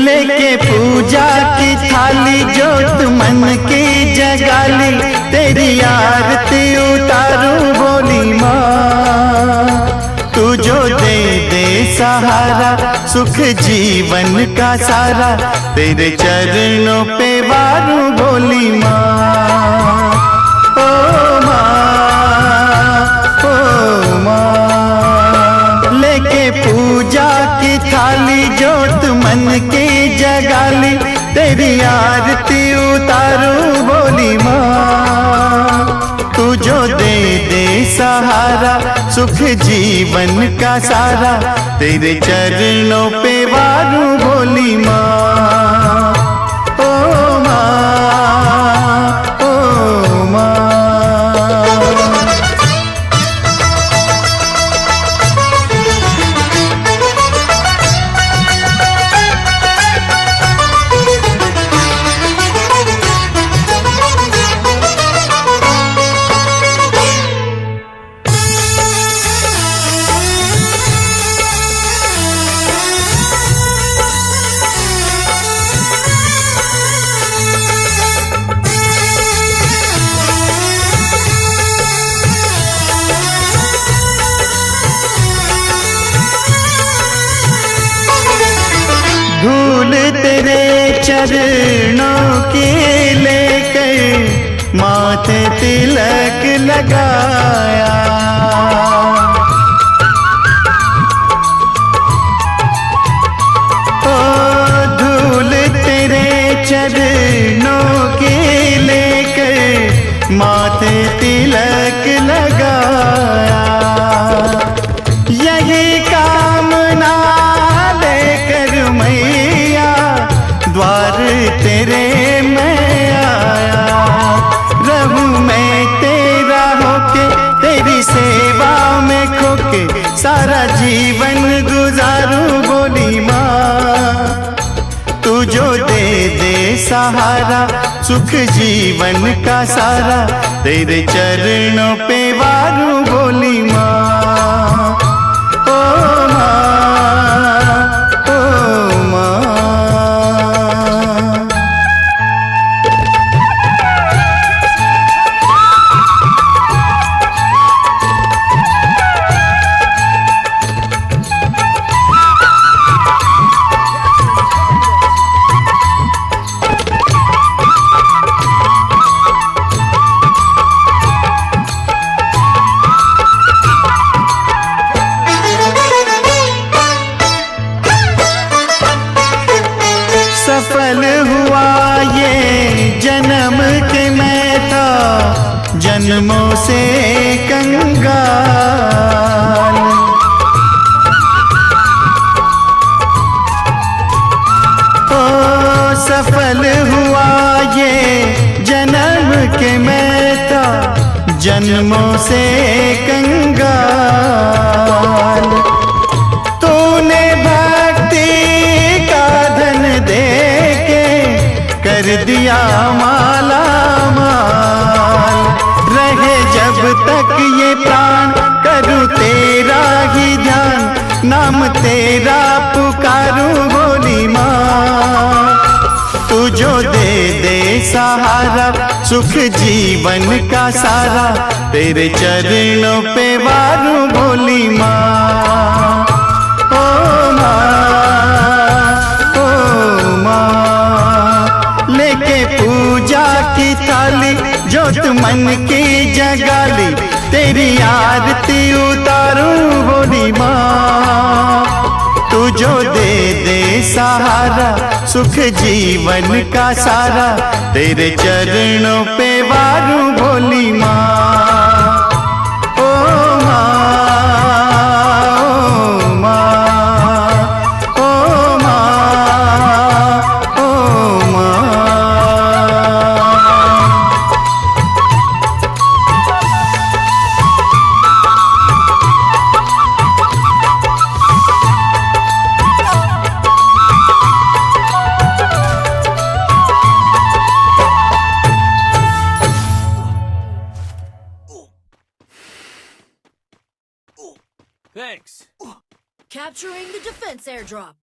लेके पूजा की थाली जोत मन की जगाली, तेरी आरती उतारूं बोली माँ। तू जो दे दे सहारा सुख जीवन का सारा, तेरे चरणों पे वारूं बोली माँ। ओ माँ, ओ माँ, लेके पूजा की थाली जोत मन की जगाली, तेरी आरती उतारूं बोली माँ। तू जो दे दे सहारा सुख जीवन का सारा, तेरे चरणों पे वारूं बोली माँ। ओ माँ, ओ माँ। धूल तेरे चरणों की लेकर माथे तिलक लगाया, ओ धूल तेरे चरणों की लेकर माथे तिलक लगाया। यही कामना लेकर मैया द्वार तेरे मैं आया। रहूं मैं तेरा होके तेरी सेवा में खोके, सारा जीवन गुजारूं बोली माँ। तू जो दे दे सहारा सुख जीवन का सारा, तेरे चरणों पे वारूं बोली माँ। ओ माँ, ओ माँ। सफल हुआ ये जन्म के मैं था जन्मों से कंगाल। ओ सफल हुआ ये जन्म के मैं था जन्मों से कंगाल। तूने भक्ति का धन दे कर दिया माला माल। रहे जब तक ये प्राण करूं तेरा ही ध्यान, नाम तेरा पुकारूं बोली माँ। तू जो दे दे सहारा सुख जीवन का सारा, तेरे चरणों पे वारूं बोली माँ। ओ माँ, ओ माँ, लेके पूजा की थाली जोत मन की जगाली, तेरी आरती उतारूं बोली माँ। तू जो दे दे सहारा सुख जीवन का सारा, तेरे चरणों पे वारूं बोली माँ। ओ माँ, ओ माँ, ओ माँ, ओ माँ। Thanks. Capturing the defense airdrop.